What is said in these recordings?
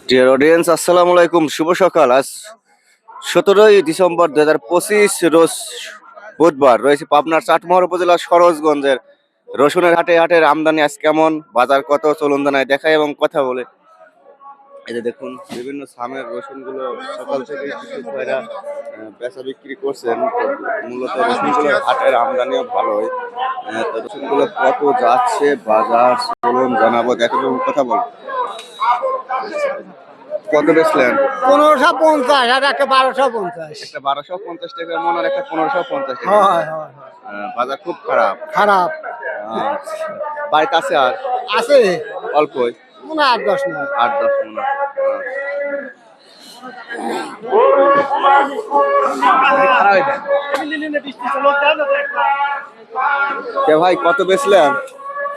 Dear audience, আসসালামু আলাইকুম। শুভ সকাল। আজ 17ই ডিসেম্বর 2025 রোজ বুধবার। রয়েছে পাবনার চাটমোহর উপজেলার সরোজগঞ্জের রসুনের হাটের আমদানি আজ কেমন, বাজার কত, চলুন জানাই দেখাই এবং কথা বলে। এই যে দেখুন, বিভিন্ন সামের রসুনগুলো সকাল থেকে কৃষক ভাইরা বেচা বিক্রি করছেন। মূলত রসুনগুলোর হাটের আমদানিও ভালো হয়। তো রসুনগুলো কত যাচ্ছে বাজার, চলুন জানাবো, দেখো এবং কথা বলো। কত বেচলেন? 1550 আর একটা 1250। একটা 1250 টাকা মন আর একটা 1550 টাকা। হয় হয় বাজার খুব খারাপ। খারাপ আচ্ছা। বাড়িতে আছে আর আছে অল্পই, মনে 8-10 না। 8-10 মন। কে ভাই কত বেচলেন?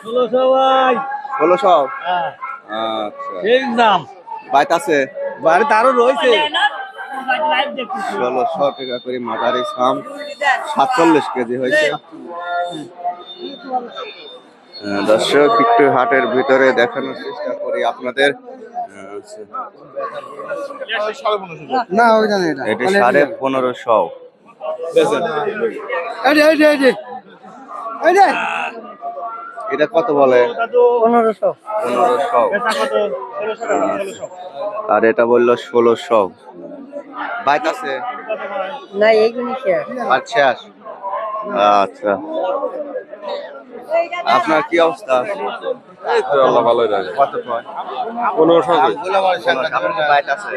1600 ভাই। 1600। হ্যাঁ আচ্ছা। ঠিক দাম। বাড়িতে আছে? বাড়িতে আরো রয়েছে। 1600 টাকা করে মাদারি সাম, 47 কেজি হয়েছে। দর্শক, একটু হাটের ভিতরে দেখানোর চেষ্টা করি আপনাদের। না ওই জানে এটা। এটা 1550। এটা কত বলে? 1500। 1500। আর এটা বললো 1600। বাইক আছে না এইগুলি শেয়ার। আচ্ছা। আচ্ছা, আপনার কি অবস্থা? এই তো আল্লাহ ভালোই রাখে। কত কয়? 1500 কই? আপনার বাইক আছে?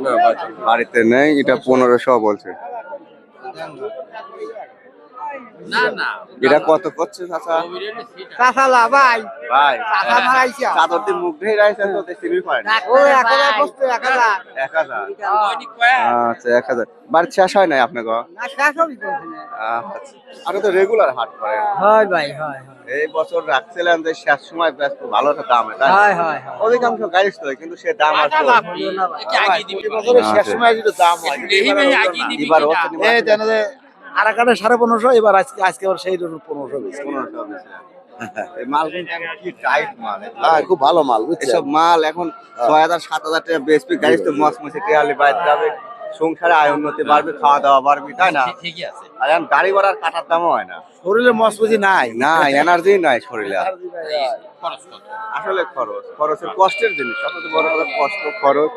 না বাকি। বাড়িতে নেই, এটা 1500 বলছে। এটা কত করছে চাচা? কাঁচালা ভাই। ভাই কাঁচা মারাইছা। চাদর দিয়ে মুখ ঢেকে রাখছেন তো দেখতে পারেন। ও 1000 বস্তু 1000। 1000। আচ্ছা 1000। বাড়ি শেষ হয় নাই আপনাকে? না শেষ হবি কোনখানে? আচ্ছা, আপনি তো রেগুলার হাট করেন। হয় ভাই হয় এই বছর রাখছিলেন যে শেষ সময় ব্যস্ত ভালো একটা দাম হয়, তাই না? হয় হয়। অধিকাংশ গাড়ি তো হয়, কিন্তু সে দাম আর আটা লাভ হলো না ভাই। শেষ সময় যদি দাম হয় এবার হচ্ছে না। এই জানো যে আরাকানে 1550 এবার আজকে আবার সেই 1500 বেশি। 1500 বেশি। এই মাল কিন্তু এখন কি টাইট মাল। হ্যাঁ খুব ভালো মাল বুঝছেন। এসব মাল এখন 6000-7000 টাকা বেচবি, গাড়ি তো মসমসে টেহালি বাইরে যাবে, সংসারে আয় উন্নতি বাড়বে, খাওয়া দাওয়া বাড়বে, তাই না? ঠিকই আছে। আর এখন গাড়ি ভাড়ার কাটার দামও হয় না। শরীরে মসমজি নাই। না, এনার্জি নাই শরীরে। আসলে খরচের কষ্টের জিনিস, সবচেয়ে বড় কথা কষ্ট, খরচ।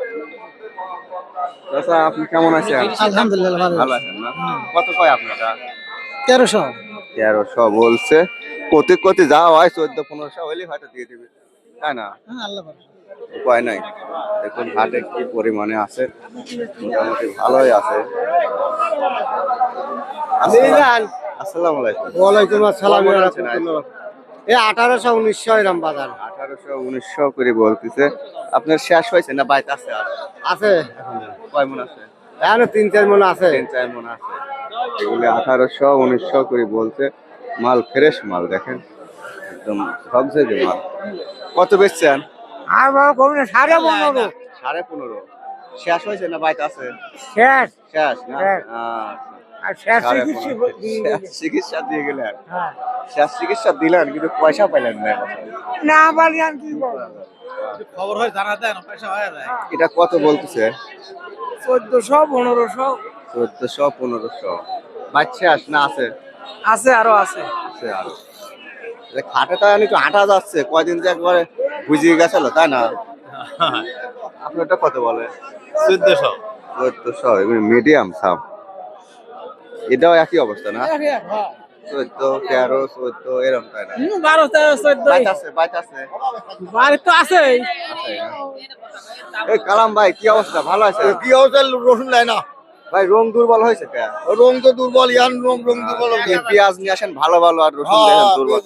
আচ্ছা, আপনি কেমন আছেন? আলহামদুলিল্লাহ ভালো। ভালো আছেন না? কত কয় আপনারা? 1300। 1300 বলছে। কতি যাওয়া হয় 1400-1500 হইলে হয়তো দিয়ে দিবে, তাই না? হ্যাঁ আল্লাহ ভালো। উপায় নাই। দেখুন হাটে কি পরিমাণে আছে, মোটামুটি ভালোই আছে। আসসালামু আলাইকুম। ওয়ালাইকুম আসসালাম ওয়া কেমন আছেন? রাহমাতুল্লাহ। এই 1800-1900 এরকম বাজার 1800-1900 করে বলতেছে। আপনার শেষ হয়েছে না বাইতে আছে আর? আছে। কয় মন আছে? এখনো 3-4 মণ আছে। 3-4 মন আছে। এগুলো 1800-1900 করে বলছে। মাল ফ্রেশ মাল, দেখেন একদম ঝকঝকে মাল। কত বেচছেন? আর বাবা কম না 15.5। 15.5। শেষ হয়েছে না বাইতে আছে? শেষ। শেষ না? শেষ। আচ্ছা। আর শেষ 15.5 চিকিৎসা দিয়ে গেলেন। হ্যাঁ। শেষ চিকিৎসা দিলেন, কিন্তু পয়সা পাইলেন না। না পারি আমি কি করব? খবর হয় জানা দেন পয়সা হয়ে যায়। এটা কত বলতেছে? 1400-1500 1400-1500। বাচ্চা আস না আছে? আছে আরো আছে। আছে আরো। খাটে তো আমি তো হাঁটা যাচ্ছে, কয়দিন যে একবারে বুঝিয়ে গেছিল, তাই না? আপনারটা কত বলে? 1400। 1400। এগুলো মিডিয়াম সাম। এটাও একই অবস্থা না? 14, 13, 14 এরকম, তাই না? 12-14 বাইতে আছে। বাড়ি তো আছেই। আছে না? এই কালাম ভাই, কি অবস্থা? ভালো আছে? কি অবস্থা রসুন লাই না? ভাই রং দুর্বল হয়েছে কে? রং তো দুর্বল ইয়ান রং দুর্বল আপনি পেঁয়াজ নিয়ে আসেন ভালো আর রসুন দেখেন দুর্বল।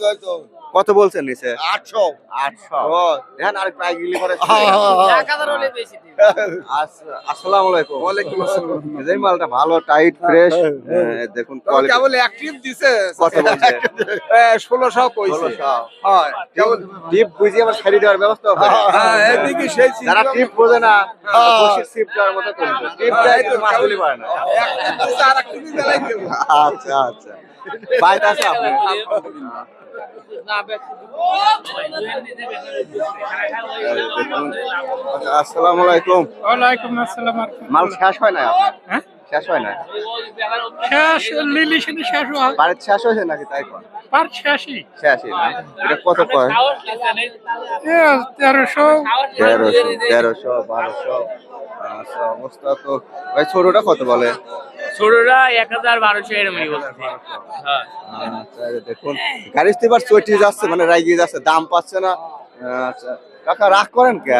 কত বলছেন নিচে? 800। 800। দেখেন আর প্রায় গিলি করে। 1000 হলে বেশি দিন। আসসালামু আলাইকুম। ওয়ালাইকুম আসসালাম। এই মালটা ভালো, টাইট, ফ্রেশ। দেখুন কোয়ালিটি। কেবল অ্যাক্টিভ দিছে। কত বলছে? 1600 কইছে। 1600। হয় কেবল টিপ বুঝিয়ে আবার ছাড়ি দেওয়ার ব্যবস্থা হবে। হ্যাঁ এদিকে সেই যারা টিপ বোঝে না, বসে সিপ দেওয়ার মতো করবে। টিপ দেয় তো মাছগুলি পারে না। আর অ্যাক্টিভ দিছে আর অ্যাক্টিভ জ্বালাই দেব। আচ্ছা। বাইতে আছে আপনি? দেখুন। আচ্ছা, আসসালামু আলাইকুম। ওয়ালাইকুম আসসালাম। মাল শেষ হয় না আপনার? হ্যাঁ? শেষ হয় না? শেষ লিলি শুনি শেষ হয় বাড়ির শেষ হয়েছে নাকি তাই কর? পার শেষই শেষই না? এটা কত কয়? 1300 1300 1200। আচ্ছা, অবস্থা তো ভাই ছোটটা কত বলে? ছোটরা 1000-1200 এরকমই বলতেছে। হ্যাঁ আচ্ছা, এই দেখুন গাড়ি এবার চটি যাচ্ছে মানে রাইগিয়ে যাচ্ছে, দাম পাচ্ছে না। আচ্ছা কাকা রাগ করেন কে?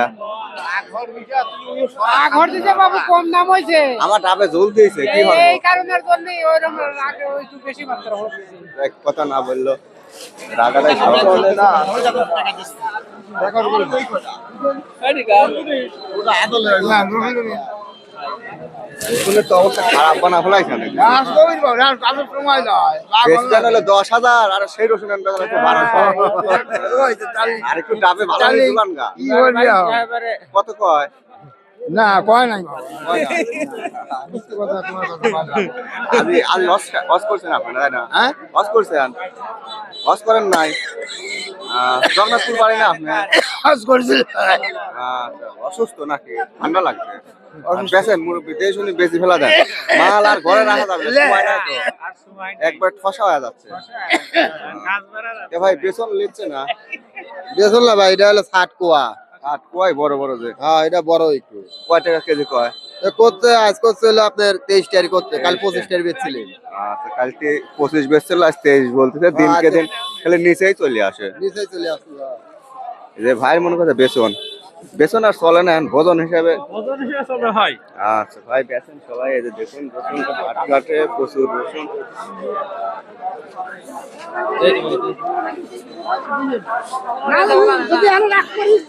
ঘর দিতে বাবু কম দাম হয়েছে আমার ডাবে ঝোল দিয়েছে কি হবে? এই কারণের জন্য ওইরকম আগে একটু বেশি মাত্রা হচ্ছে। এক কথা না বললো রাগাটাই সব বলে না। শুনে তো অবস্থা খারাপ বানা ফেলাইছে নাকি? বেচতে হলে 10,000 আর সেই রসুন আনতে হলে 1200। আর একটু ডাবে ভালো দিলাম গা। কত কয়? না কয় নাই বাবা আমি লস করছেন আপনারা তাই না? হ্যাঁ লস করছেন, লস করেন নাই। জগন্নাথপুর বাড়ি না আপনি? আচ্ছা, অসুস্থ নাকি ঠান্ডা লাগছে? বেচেন মুরব্বী দেশ উনি বেশি ফেলা দেন মাল আর ঘরে রাখা যাবে না, সময় নাই তো, একবার ঠসা হয়ে যাচ্ছে। এ ভাই বেসন লিখছে না? বেসন না ভাই এটা হলো 60 কোয়া। আর কয় বড় বড় যে হ্যাঁ এটা বড় একটু কয় টাকা কেজি কয়? করতে আজ করতে হলো আপনার 23 টারি করতে, কাল 25 টারি বেচছিলেন। আচ্ছা কালকে 25 বেচছিল আজ 23 বলতেছে, দিনকে দিন খালি নিচেই চলে আসে। নিচেই চলে আসলো। এই যে ভাই মনে করছে বেসন বেসন আর চলে না ভোজন হিসাবে। হয় আচ্ছা ভাই বেসন সবাই এই যে দেখুন রসুন হাট কাটে প্রচুর রসুন। যদি আরো রাগ করিস